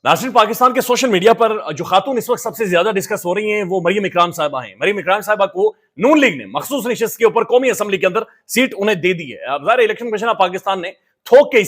नाज़रीन, पाकिस्तान के social media पर जो खातून इस वक्त सबसे ज्यादा डिस्कस हो रही हैं वो मरियम इकराम साहिबा हैं। मरियम इकराम साहिबा को नून लीग ने मखसूस नशिस्त के ऊपर कौमी असम्बली के अंदर सीट उन्हें दे दी है। अब ज़ाहिर इलेक्शन कमीशन ऑफ पाकिस्तान ने थोक के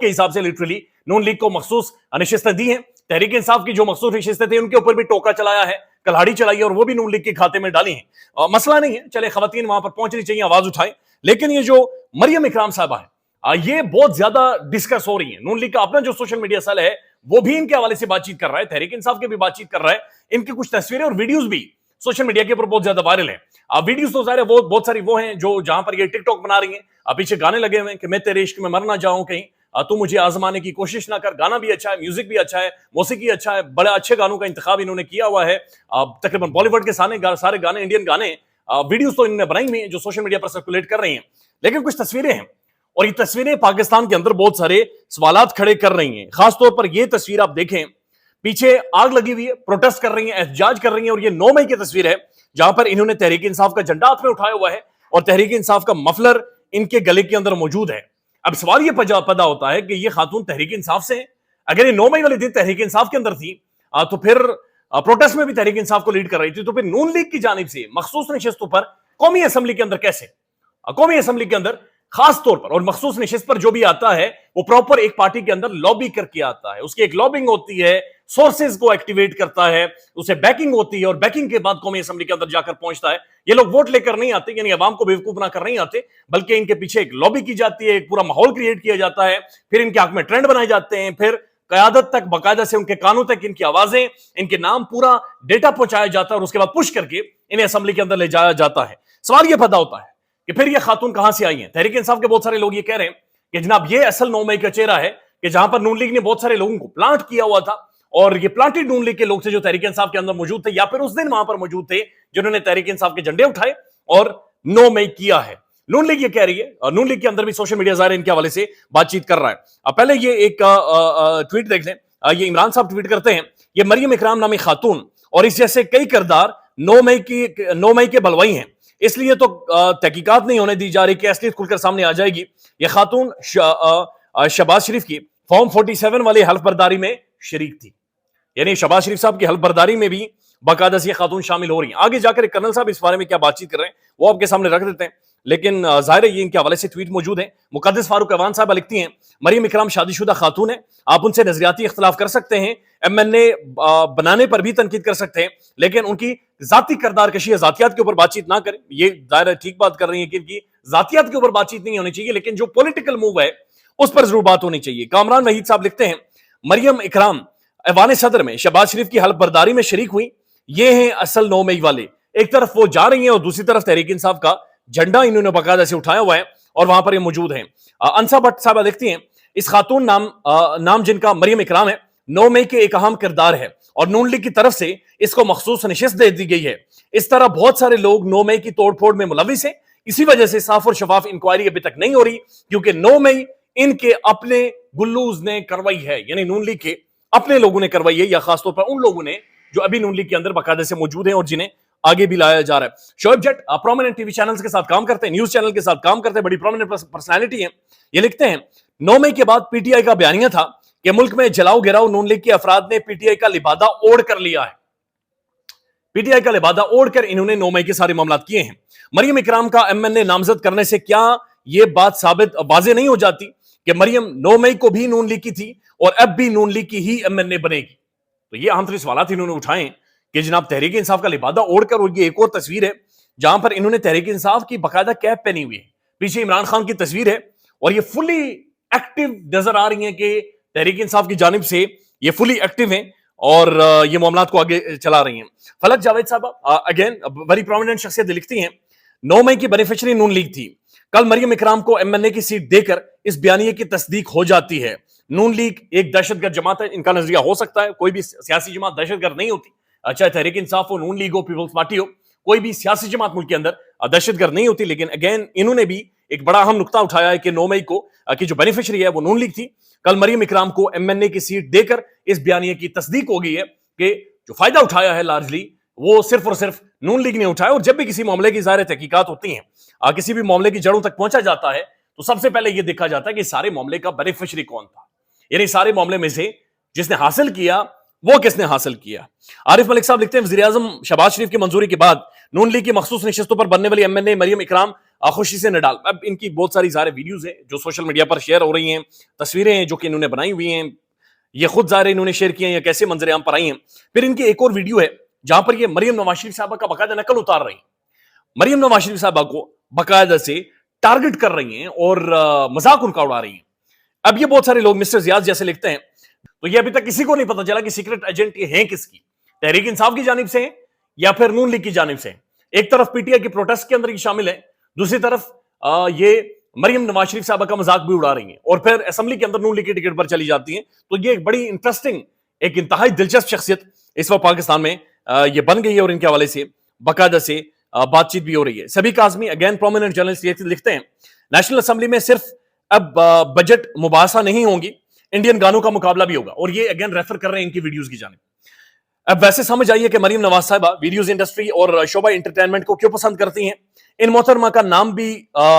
हिसाब से लिटरली नून लीग को मखसूस नशिस्तें दी हैं। तहरीक इंसाफ की जो मखसूस नशिस्तें थी उनके ऊपर भी टोका चलाया है, कल्हाड़ी चलाई है और वो भी नून लीग के खाते में डाली है। मसला नहीं है, चले खवातीन वहां पर पहुंचनी चाहिए, आवाज उठाएं। लेकिन ये जो मरियम इकराम साहिबा है ये बहुत ज्यादा डिस्कस हो रही है। नून लीग का अपना जो सोशल मीडिया सेल है वो भी इनके हवाले से बातचीत कर रहा है, तहरीक इंसाफ के भी बातचीत कर रहा है। इनकी कुछ तस्वीरें और वीडियोस भी सोशल मीडिया के ऊपर बहुत ज्यादा वायरल है। वीडियोस तो ज़ाहिर है वो बहुत सारी वो हैं जो जहां पर ये टिकटॉक बना रही हैं, पीछे गाने लगे हुए हैं कि मैं तेरे इश्क में मर ना जाऊं कहीं, तू मुझे आजमाने की कोशिश ना कर। गाना भी अच्छा है, म्यूजिक भी अच्छा है, मौसीकी अच्छा है, बड़े अच्छे गानों का इंतखाब इन्होंने किया हुआ है। तकरीबन बॉलीवुड के सारे गाने, इंडियन गाने, वीडियोस तो इन्होंने बनाई हुई हैं जो सोशल मीडिया पर सर्कुलेट कर रही हैं। लेकिन कुछ तस्वीरें हैं और ये तस्वीरें पाकिस्तान के अंदर बहुत सारे सवालात खड़े कर रही हैं। खासतौर पर ये तस्वीर आप देखें, पीछे आग लगी हुई है, प्रोटेस्ट कर रही हैं, एहतजाज कर रही हैं। और ये 9 मई की तस्वीर है जहां पर इन्होंने तहरीक इंसाफ का झंडा हाथ में उठाया हुआ है और तहरीक इंसाफ का मफलर इनके गले के अंदर मौजूद है। अब सवाल ये पैदा होता है कि ये खातून तहरीक इंसाफ से है। अगर ये 9 मई वाले दिन तहरीक इंसाफ के अंदर थी तो फिर प्रोटेस्ट में भी तहरीक इंसाफ को लीड कर रही थी, तो फिर नून लीग की जानिब से मखसूस नशिस्तों पर कौमी असम्बली के अंदर कैसे, कौमी असम्बली के अंदर खास तौर पर और मखसूस नशिस्त पर जो भी आता है वो प्रॉपर एक पार्टी के अंदर लॉबी करके आता है। उसकी एक लॉबिंग होती है, सोर्सेज को एक्टिवेट करता है, उसे बैकिंग होती है और बैकिंग के बाद कौमी असम्बली के अंदर जाकर पहुंचता है। ये लोग वोट लेकर नहीं आते, यानी अवाम को बेवकूफ बनाकर नहीं आते, बल्कि इनके पीछे एक लॉबी की जाती है, एक पूरा माहौल क्रिएट किया जाता है, फिर इनके हक में ट्रेंड बनाए जाते हैं, फिर कयादत तक बाकायदा से उनके कानों तक इनकी आवाजें, इनके नाम, पूरा डेटा पहुंचाया जाता है और उसके बाद पुश करके इन्हें असम्बली के अंदर ले जाया जाता है। सवाल यह पैदा होता है कि फिर ये खातून कहां से आई हैं। तहरीक इंसाफ के बहुत सारे लोग ये कह रहे हैं कि जनाब ये असल 9 मई का चेहरा है कि जहां पर नून लीग ने बहुत सारे लोगों को प्लांट किया हुआ था और ये प्लांटेड नून लीग के लोग थे जो तहरीक इंसाफ के अंदर मौजूद थे या फिर उस दिन वहां पर मौजूद थे जिन्होंने तहरीक इंसाफ के झंडे उठाए और 9 मई किया है। नून लीग ये कह रही है और नून लीग के अंदर भी सोशल मीडिया ज़ाहिर इनके हवाले से बातचीत कर रहा है। अब पहले ये एक ट्वीट देख लें। ये इमरान साहब ट्वीट करते हैं, ये मरियम इकराम नामी खातून और इस जैसे कई किरदार 9 मई के बलवाई हैं, इसलिए तो तहकीकात नहीं होने दी जा रही कि असलियत खुलकर सामने आ जाएगी। ये खातून शहबाज शरीफ की फॉर्म 47 वाली हल्फ बर्दारी में शरीक थी, यानी शहबाज शरीफ साहब की हल्फ बर्दारी में भी बाकायदा से ये खातून शामिल हो रही हैं। आगे जाकर कर्नल साहब इस बारे में क्या बातचीत कर रहे हैं वो आपके सामने रख देते हैं, लेकिन जाहिर है ये इनके हवाले से ट्वीट मौजूद है। मुकद्दस फारूक अवान साहब लिखती हैं, मरियम इकराम शादीशुदा खातून है, आप उनसे नजरियाती इख्तलाफ कर सकते हैं, MNA बनाने पर भी तनकीद कर सकते हैं, लेकिन उनकी जाती किरदार कशी है, जातियात के ऊपर बातचीत ना करें। ये जाहिर है ठीक बात कर रही है कि इनकी जातियात के ऊपर बातचीत नहीं होनी चाहिए, लेकिन जो पॉलिटिकल मूव है उस पर जरूर बात होनी चाहिए। कामरान वहीद साहब लिखते हैं, मरियम इकराम ऐवान सदर में शहबाज शरीफ की हल्फ बर्दारी में शरीक हुई, ये हैं असल 9 मई वाले। एक तरफ वो जा रही हैं और दूसरी तरफ तहरीक इंसाफ का झंडा इन्होंने बाकायदा से उठाया हुआ है और वहां पर ये मौजूद हैं। अंसा भट्ट साहब देखती हैं, इस खातून नाम जिनका मरियम इकराम है 9 मई के एक अहम किरदार है और नून लीग की तरफ से इसको मखसूस नशिस्त दे दी गई है। इस तरह बहुत सारे लोग 9 मई की तोड़फोड़ में मुलविस हैं, इसी वजह से साफ और शफाफ इंक्वायरी अभी तक नहीं हो रही, क्योंकि 9 मई इनके अपने गुल्लूज ने करवाई है, यानी नून लीग के अपने लोगों ने करवाई है, या खासतौर पर उन लोगों ने जो अभी नून लीग के अंदर बाकायदा से मौजूद हैं और जिन्हें आगे भी लाया जा रहा है। शोएब जट प्रोमिनेंट टीवी चैनल्स के साथ काम करते हैं, न्यूज चैनल के साथ काम करते हैं, बड़ी प्रोमिनेंट पर्सनालिटी है। ये लिखते हैं, 9 मई के बाद पीटीआई का बयानिया था कि मुल्क में जलाओ गिराओ नून लीग के अफराद ने पीटीआई का लिबादा ओढ़ कर लिया है। पीटीआई का लिबादा ओढ़ कर इन्होंने 9 मई के सारे मामला किए हैं। मरियम इकराम का MNA नामजद करने से क्या यह बात साबित वाजे नहीं हो जाती कि मरियम 9 मई को भी नून लीग की थी और अब भी नून लीग की ही MNA बनेगी? तो ये अहम सवाल इन्होंने उठाए कि जनाब तहरीक इंसाफ का लिबादा ओढ़कर, और ये एक और तस्वीर है जहां पर इन्होंने तहरीक इंसाफ की बाकायदा कैप पहनी हुई है, पीछे इमरान खान की तस्वीर है और ये फुली एक्टिव नजर आ रही है कि तहरीक इंसाफ की जानिब से ये फुली एक्टिव हैं और ये मामलात को आगे चला रही हैं। फलक जावेद साहब अगेन बड़ी प्रोमिनेंट शख्सियत लिखती हैं, 9 मई की बेनिफिशियरी नून लीग थी, कल मरियम इकराम को MNA की सीट देकर इस बयानिए की तस्दीक हो जाती है। नून लीग एक दहशतगर्द जमात है, इनका नजरिया हो सकता है, कोई भी सियासी जमात दहशतगर्द नहीं होती, चाहे तहरीक इंसाफ हो, नून लीग हो, पीपल्स पार्टी हो, कोई भी सियासी जमात मुल्क के अंदर दहशतगर्द नहीं होती। लेकिन अगेन इन्होंने भी एक बड़ा अहम नुकता उठाया है कि 9 मई को की जो बेनिफिशियरी है वो नून लीग थी, कल मरियम इकराम को MNA की सीट देकर इस बयानिए की तस्दीक हो गई है कि जो फायदा उठाया है लार्जली वो सिर्फ और सिर्फ नून लीग ने उठाया। और जब भी किसी मामले की ज़ाहिर तहकीकात होती हैं, किसी भी मामले की जड़ों तक पहुंचा जाता है, तो सबसे पहले यह देखा जाता है कि सारे मामले का बेनिफिशियरी कौन था, यानी सारे मामले में से جس نے حاصل کیا وہ کس نے حاصل کیا؟ عارف ملک صاحب لکھتے ہیں وزیر اعظم شہباز شریف کی منظوری کے بعد نون لیگ کی مخصوص نشستوں پر بننے والی ایم این اے مریم اکرام خوشی سے نڈال. اب ان کی بہت ساری ظاہر ویڈیوز ہیں جو سوشل میڈیا پر شیئر ہو رہی ہیں, تصویریں ہیں جو کہ انہوں نے بنائی ہوئی ہیں, یہ خود ظاہر انہوں نے شیئر کی ہیں یا کیسے منظر عام پر آئی ہیں. پھر ان کی ایک اور ویڈیو ہے جہاں پر یہ مریم نواز شریف صاحبہ کا باقاعدہ نقل اتار رہی ہیں, مریم نواز شریف صاحبہ کو باقاعدہ سے ٹارگٹ کر رہی ہیں اور مذاق ان کا اڑا رہی ہیں. اب یہ بہت سارے لوگ مسٹر زیاد جیسے لکھتے ہیں تو یہ ابھی تک کسی کو نہیں پتا چلا کہ سیکرٹ ایجنٹ یہ ہیں کس کی, تحریک انصاف کی جانب سے ہیں یا پھر نون لیگ کی جانب سے ہیں. ایک طرف پی ٹی آئی کی پروٹیسٹ کے اندر یہ شامل ہے, دوسری طرف یہ مریم نواز شریف صاحبہ کا مذاق بھی اڑا رہی ہیں اور پھر اسمبلی کے اندر نون لیگ کی ٹکٹ پر چلی جاتی ہیں. تو یہ ایک بڑی انٹرسٹنگ, ایک انتہائی دلچسپ شخصیت اس وقت پاکستان میں یہ بن گئی ہے اور ان کے حوالے سے باقاعدہ سے بات چیت بھی ہو رہی ہے. سبھی کاظمی اگین پرومیننٹ جرنلسٹ لکھتے ہیں نیشنل اسمبلی میں صرف اب بجٹ مباحثہ نہیں ہوں گی, انڈین گانوں کا مقابلہ بھی ہوگا. اور یہ اگین ریفر کر رہے ہیں ان کی ویڈیوز کی جانب. اب ویسے سمجھ آئیے کہ مریم نواز صاحبہ ویڈیوز انڈسٹری اور شعبہ انٹرٹینمنٹ کو کیوں پسند کرتی ہیں. ان محترمہ کا نام بھی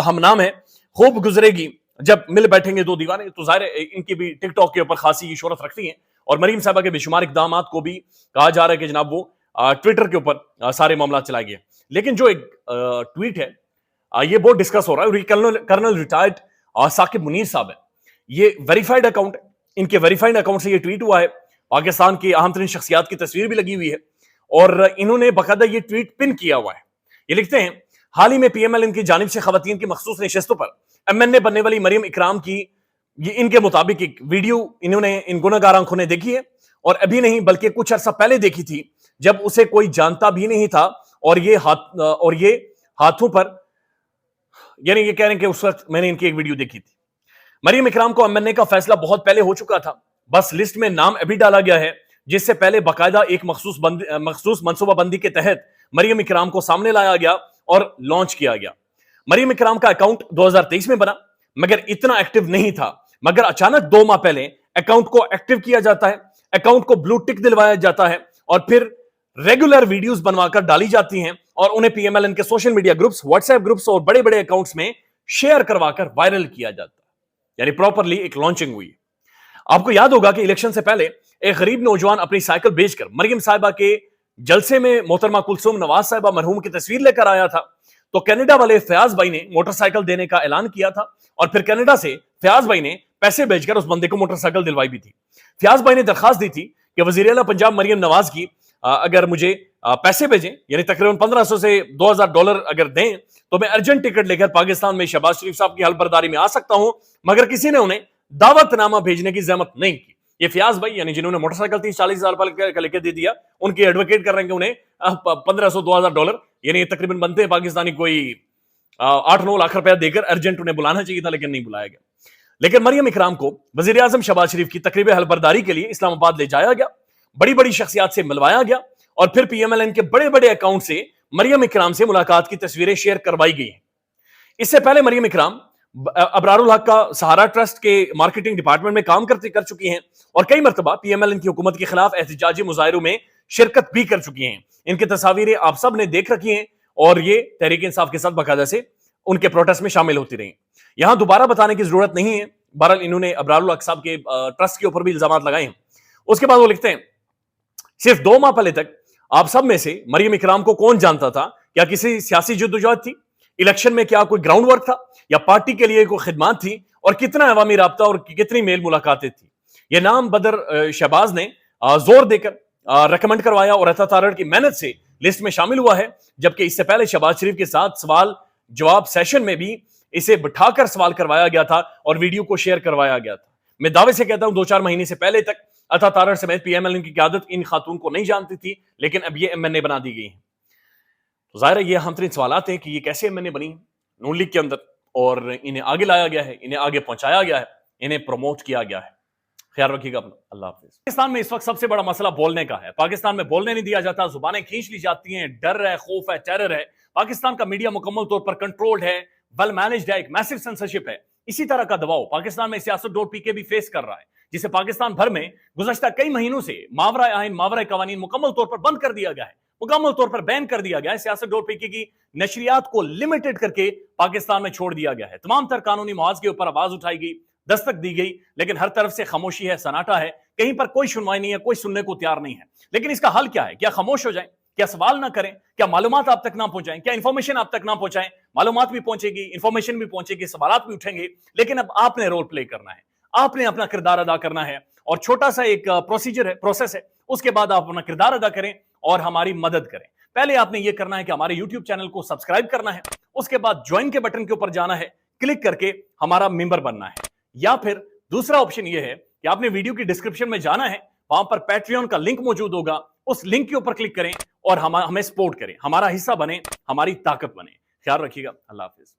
ہم نام ہے, خوب گزرے گی جب مل بیٹھیں گے دو دیوانے. تو ظاہر ہے ان کی بھی ٹک ٹاک کے اوپر خاصی شہرت رکھتی ہیں اور مریم صاحبہ کے بے شمار اقدامات کو بھی کہا جا رہا ہے کہ جناب وہ ٹویٹر کے اوپر سارے معاملات چلائے گئے. لیکن جو ایک ٹویٹ ہے یہ بہت ڈسکس ہو رہا ہے اور یہ کرنل ریٹائرڈ ثاقب منیر صاحب ہے, یہ ویریفائڈ اکاؤنٹ, ان کے ویریفائڈ اکاؤنٹ سے یہ ٹویٹ ہوا ہے. پاکستان کی اہم ترین شخصیات کی تصویر بھی لگی ہوئی ہے اور انہوں نے باقاعدہ یہ ٹویٹ پن کیا ہوا ہے. یہ لکھتے ہیں حال ہی میں پی ایم ایل ان کی جانب سے خواتین کی مخصوص نشستوں پر ایم این اے بننے والی مریم اکرام کی یہ ان کے مطابق ایک ویڈیو انہوں نے ان گناہگار آنکھوں نے دیکھی ہے اور ابھی نہیں بلکہ کچھ عرصہ پہلے دیکھی تھی جب اسے کوئی جانتا بھی نہیں تھا. اور یہ ہاتھوں پر, یعنی یہ کہہ رہے ہیں کہ اس وقت میں نے ان کی ایک ویڈیو دیکھی تھی. مریم اکرام کو ایم این اے کا فیصلہ بہت پہلے ہو چکا تھا, بس لسٹ میں نام ابھی ڈالا گیا ہے جس سے پہلے باقاعدہ ایک مخصوص منصوبہ بندی کے تحت مریم اکرام کو سامنے لایا گیا اور لانچ کیا گیا. مریم اکرام کا اکاؤنٹ 2023 میں بنا مگر اتنا ایکٹیو نہیں تھا, مگر اچانک 2 ماہ پہلے اکاؤنٹ کو ایکٹیو کیا جاتا ہے, اکاؤنٹ کو بلو ٹک دلوایا جاتا ہے اور پھر ریگولر ویڈیوز بنوا کر ڈالی جاتی ہیں اور انہیں پی ایم ایل این کے social media groups, what's app groups اور بڑے بڑے اکاؤنٹس میں شیئر کروا کر وائرل کیا جاتا ہے. یعنی پراپرلی ایک لانچنگ ہوئی. آپ کو یاد ہوگا کہ الیکشن سے پہلے ایک غریب نوجوان اپنی سائیکل بیچ کر مریم صاحبہ کے جلسے میں محترمہ کلثوم نواز صاحبہ مرحوم کی تصویر لے کر آیا تھا. تو کینیڈا والے فیاض بھائی نے موٹر سائیکل دینے کا اعلان کیا تھا اور پھر کینیڈا سے فیاض بھائی نے پیسے بھیج کر اس بندے کو موٹر سائیکل دلوائی بھی تھی. فیاض بھائی نے درخواست دی تھی کہ وزیر اعلیٰ پنجاب مریم نواز کی اگر مجھے پیسے بھیجیں, یعنی تقریباً $1500 سے $2000 اگر دیں تو میں ارجنٹ ٹکٹ لے کر پاکستان میں شہباز شریف صاحب کی حلف برداری میں آ سکتا ہوں. مگر کسی نے انہیں دعوت نامہ بھیجنے کی زحمت نہیں کی. یہ فیاض بھائی یعنی جنہوں نے موٹر سائیکل 30-40 ہزار لے کے دے دیا, ان کی ایڈوکیٹ کر رہے ہیں کہ انہیں $1500-2000 یعنی تقریباً بنتے ہیں پاکستانی کوئی 8-9 لاکھ روپیہ دے کر ارجنٹ انہیں بلانا چاہیے تھا, لیکن نہیں بلایا گیا. لیکن مریم اکرام کو وزیر اعظم شہباز شریف کی تقریب حلف برداری کے لیے اسلام آباد لے جایا گیا, بڑی بڑی شخصیات سے ملوایا گیا اور پھر پی ایم ایل این کے بڑے بڑے اکاؤنٹ سے مریم اکرام سے ملاقات کی تصویریں شیئر کروائی گئی ہیں. اس سے پہلے مریم اکرام ابرار الحق کا سہارا ٹرسٹ کے مارکیٹنگ ڈپارٹمنٹ میں کام کر چکی ہیں اور کئی مرتبہ پی ایم ایل این کی حکومت کے خلاف احتجاجی مظاہروں میں شرکت بھی کر چکی ہیں. ان کی تصاویریں آپ سب نے دیکھ رکھی ہیں اور یہ تحریک انصاف کے ساتھ باقاعدہ سے ان کے پروٹیسٹ میں شامل ہوتی رہی. یہاں دوبارہ بتانے کی ضرورت نہیں ہے, بہرحال انہوں نے ابرار الحق صاحب کے ٹرسٹ کے اوپر بھی الزامات لگائے ہیں. اس کے بعد وہ لکھتے ہیں صرف 2 ماہ پہلے تک آپ سب میں سے مریم اکرام کو کون جانتا تھا؟ کیا کسی سیاسی جدوجہد تھی؟ الیکشن میں کیا کوئی گراؤنڈ ورک تھا یا پارٹی کے لیے کوئی خدمات تھی؟ اور کتنا عوامی رابطہ اور کتنی میل ملاقاتیں تھی؟ یہ نام بدر شہباز نے زور دے کر ریکمنڈ کروایا اور عطا تارڑ کی محنت سے لسٹ میں شامل ہوا ہے, جبکہ اس سے پہلے شہباز شریف کے ساتھ سوال جواب سیشن میں بھی اسے بٹھا کر سوال کروایا گیا تھا اور ویڈیو کو شیئر کروایا گیا تھا. میں دعوے سے کہتا ہوں 2-4 مہینے سے پہلے تک عطا تارڑ سمیت پی ایم ایل این کی قیادت ان خاتون کو نہیں جانتی تھی, لیکن اب یہ ایم این اے بنا دی گئی ہیں. تو ظاہر ہے یہ اہم ترین سوالات ہیں کہ یہ کیسے ایم این اے بنی نون لیگ کے اندر اور انہیں آگے لایا گیا ہے, انہیں آگے پہنچایا گیا ہے, انہیں پروموٹ کیا گیا ہے. خیال رکھیے گا اپنا. اللہ حافظ. پاکستان میں اس وقت سب سے بڑا مسئلہ بولنے کا ہے. پاکستان میں بولنے نہیں دیا جاتا, زبانیں کھینچ لی جاتی ہیں, ڈر ہے, خوف ہے, ٹیرر ہے. پاکستان کا میڈیا مکمل طور پر کنٹرولڈ ہے, ویل مینجڈ ہے, ایک میسو سینسرشپ ہے. اسی طرح کا دباؤ پاکستان میں سیاست ڈور پی کے بھی فیس کر رہا ہے, جسے پاکستان بھر میں گزشتہ کئی مہینوں سے ماورائے آئین ماورائے قوانین مکمل طور پر بند کر دیا گیا ہے, مکمل طور پر بین کر دیا گیا ہے. سیاست ڈور پی کی نشریات کو لمیٹڈ کر کے پاکستان میں چھوڑ دیا گیا ہے. تمام تر قانونی محاذ کے اوپر آواز اٹھائی گئی, दस्तक दी गई, लेकिन हर तरफ से खामोशी है, सन्नाटा है, कहीं पर कोई सुनवाई नहीं है, कोई सुनने को तैयार नहीं है। लेकिन इसका हल क्या है? क्या खामोश हो जाएं? क्या सवाल ना करें? क्या मालूमात आप तक ना पहुंचाएं? क्या इंफॉर्मेशन आप तक ना पहुंचाएं? मालूमात भी पहुंचेगी, इंफॉर्मेशन भी पहुंचेगी, सवालात भी उठेंगे, लेकिन अब आपने रोल प्ले करना है, आपने अपना किरदार अदा करना है। और छोटा सा एक प्रोसीजर है, प्रोसेस है, उसके बाद आप अपना किरदार अदा करें और हमारी मदद करें। पहले आपने ये करना है कि हमारे यूट्यूब चैनल को सब्सक्राइब करना है, उसके बाद ज्वाइन के बटन के ऊपर जाना है, क्लिक करके हमारा मेंबर बनना है। या फिर दूसरा ऑप्शन यह है कि आपने वीडियो की डिस्क्रिप्शन में जाना है, वहां पर पैट्रियन का लिंक मौजूद होगा, उस लिंक के ऊपर क्लिक करें और हमें सपोर्ट करें, हमारा हिस्सा बने, हमारी ताकत बने। ख्याल रखिएगा। अल्लाह हाफिज।